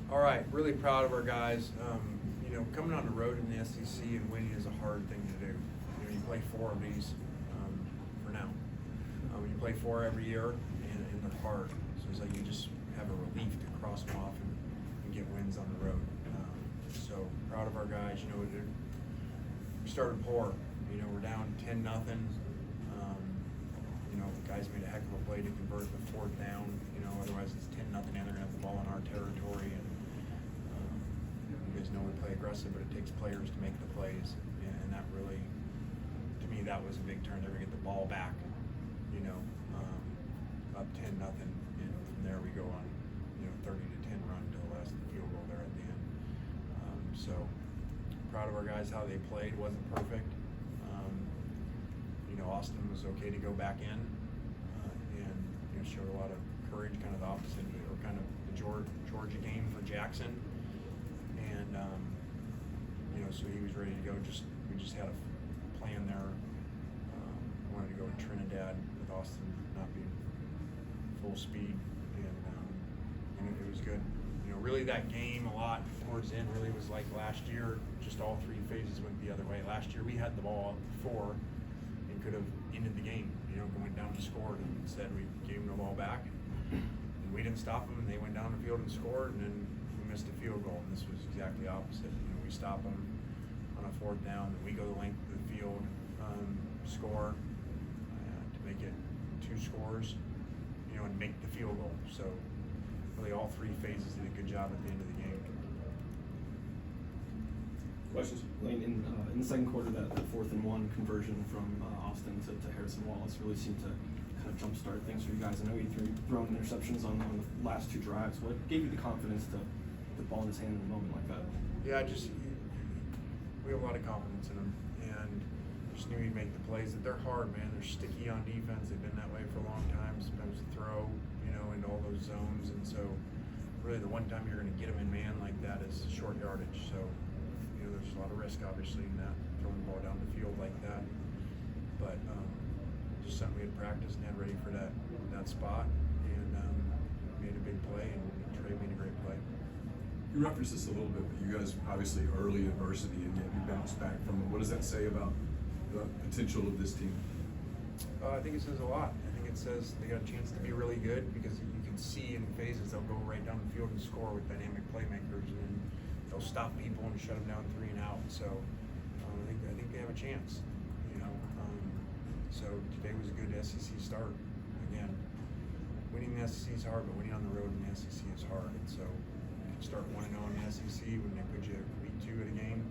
All right, really proud of our guys. Coming on the road in the SEC and winning is a hard thing to do. You play 4 of these for now. You play 4 every year, and they're hard. So it's like you just have a relief to cross them off and get wins on the road. So proud of our guys. We started poor. We're down 10-0. Guys made a heck of a play to convert the 4th down. Otherwise it's 10-0, and they're gonna have the ball in our territory. And you guys know we play aggressive, but it takes players to make the plays. And that really, to me, that was a big turn. They're gonna get the ball back. Up 10-0, and from there we go on, 30-10 run to the last field goal there at the end. So proud of our guys how they played. It wasn't perfect. Austin was okay to go back in, and showed a lot of courage, kind of the opposite, or kind of the Georgia game for Jackson, and so he was ready to go. We just had a plan there. Wanted to go to Trinidad with Austin not being full speed, and it was good. Really that game a lot towards the end really was like last year. Just all 3 phases went the other way. Last year we had the ball before and could have ended the game, going down and scored. And instead we gave them the ball back, and we didn't stop them. And they went down the field and scored, and then we missed a field goal. And this was exactly the opposite. We stop them on a 4th down, and we go the length of the field, score to make it 2 scores, and make the field goal. So really all 3 phases did a good job at the end of the game. Questions? Lane, in the second quarter, that 4th and 1 conversion from Austin to Harrison Wallace really seemed to kind of jumpstart things for you guys. I know you thrown interceptions on the last 2 drives. What gave you the confidence to put the ball in his hand in a moment like that? Yeah, we have a lot of confidence in him, and just knew he'd make the plays. That they're hard, man. They're sticky on defense. They've been that way for a long time. Sometimes throw, into all those zones, and so really the one time you're going to get them in man like that is short yardage. So there's a lot of risk obviously in that, throwing the ball down the field like that. But just something we had practiced and had ready for that spot, and made a big play, and Trey made a great play. You referenced this a little bit, but you guys obviously early adversity, and yet you bounced back from it. What does that say about the potential of this team? I think it says a lot. I think it says they got a chance to be really good, because you can see in phases they'll go right down the field and score with dynamic playmakers, and they'll stop people and shut them down 3 and out. So I think they have a chance. So today was a good SEC start. Again, winning the SEC is hard, but winning on the road in the SEC is hard. And so you can start 1-0 in the SEC when they put you week 2 at a game.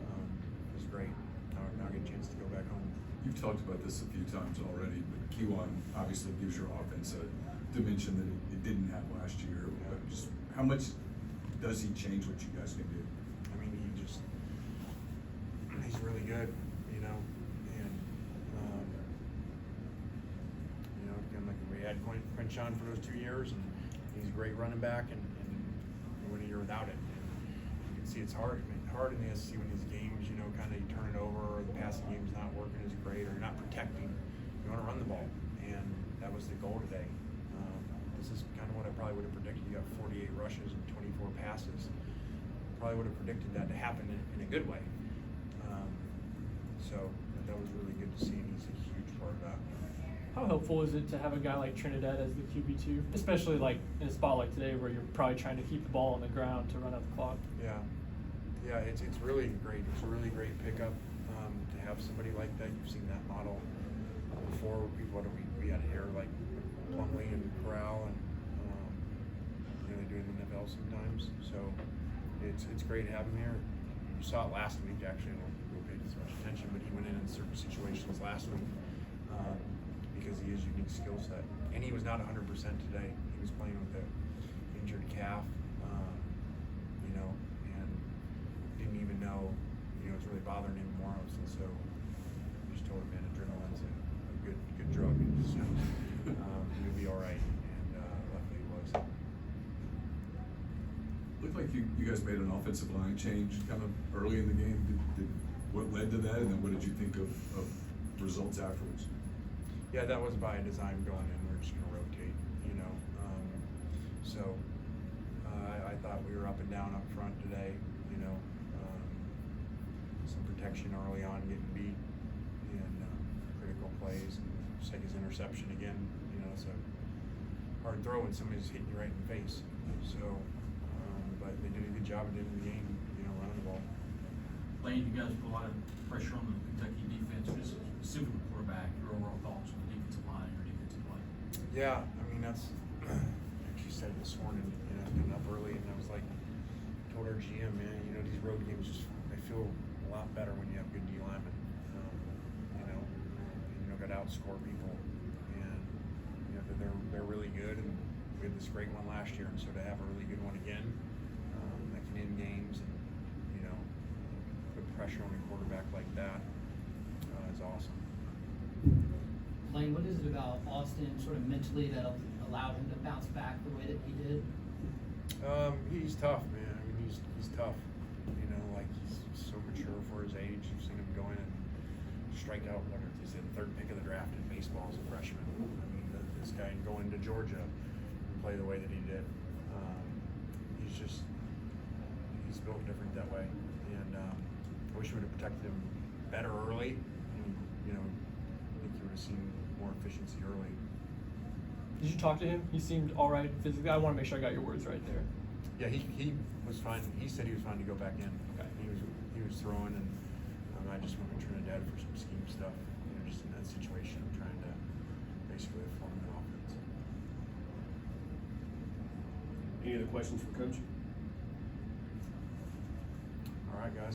It was great. Now I get a chance to go back home. You've talked about this a few times already, but Kiwan obviously gives your offense a dimension that it didn't have last year. Just how much does he change what you guys can do? I mean, he's really good, and again, like we had Quinchon for those 2 years, and he's a great running back, and win a year without it. And you can see it's hard. Hard in the SEC when these games, kind of you turn it over, or the passing game's not working as great, or you're not protecting. You want to run the ball, and that was the goal today. This is kind of what I probably would have predicted. You got 48 rushes and 24 passes. Probably would have predicted that to happen in a good way. So that was really good to see, and he's a huge part of that. How helpful is it to have a guy like Trinidad as the QB2, especially like in a spot like today where you're probably trying to keep the ball on the ground to run out the clock? Yeah, it's really great. It's a really great pickup to have somebody like that. You've seen that model before. We had hair like Plumlee and Corral, and they do it in the NFL sometimes. So it's great to have him here. You saw it last week, actually. I don't pay as much attention, but he went in certain situations last week because he has unique skill set. And he was not 100% today. He was playing with an injured calf, and didn't even know, it's really bothering him more. And so I just told him, man, adrenaline's a good drug. So he'll be all right. And luckily he was. Looked like you guys made an offensive line change kind of early in the game. What led to that, and then what did you think of results afterwards? Yeah, that was by design going in. We're just going to rotate, So I thought thought we were up and down up front today. You know, some protection early on, getting beat, and critical plays. And just like his interception again. You know, it's a hard throw when somebody's hitting you right in the face. So, but they did a good job at the end of the game. You know, running the ball. Lane, you guys put a lot of pressure on the Kentucky defense, just specifically the quarterback. Your overall thoughts on the defensive line or defensive play? Yeah, I mean that's. I actually said this morning. You know, getting up early, and I was like, told our GM, man, you know, these road games just they feel a lot better when you have good D linemen. You know, and you don't got to outscore people, and you know they're really good. And we had this great one last year, and so to have a really good one again, that can end games and you know put pressure on a quarterback like that is awesome. Lane, what is it about Austin sort of mentally that allowed him to bounce back the way that he did? He's tough, man. I mean, he's tough. You know, like he's so mature for his age. You've seen him go in and strike out. What is it, third pick of the draft in baseball as a freshman? I mean, this guy can go into Georgia and play the way that he did. He's built different that way, and I wish we would have protected him better early. And, you know, I think you would have seen more efficiency early. Did you talk to him? He seemed all right physically. I want to make sure I got your words right there. Yeah, he was fine. He said he was fine to go back in. Okay. He was throwing, and I just went with Trinidad for some scheme stuff. You know, just in that situation, trying to basically form an offense. Any other questions for Coach?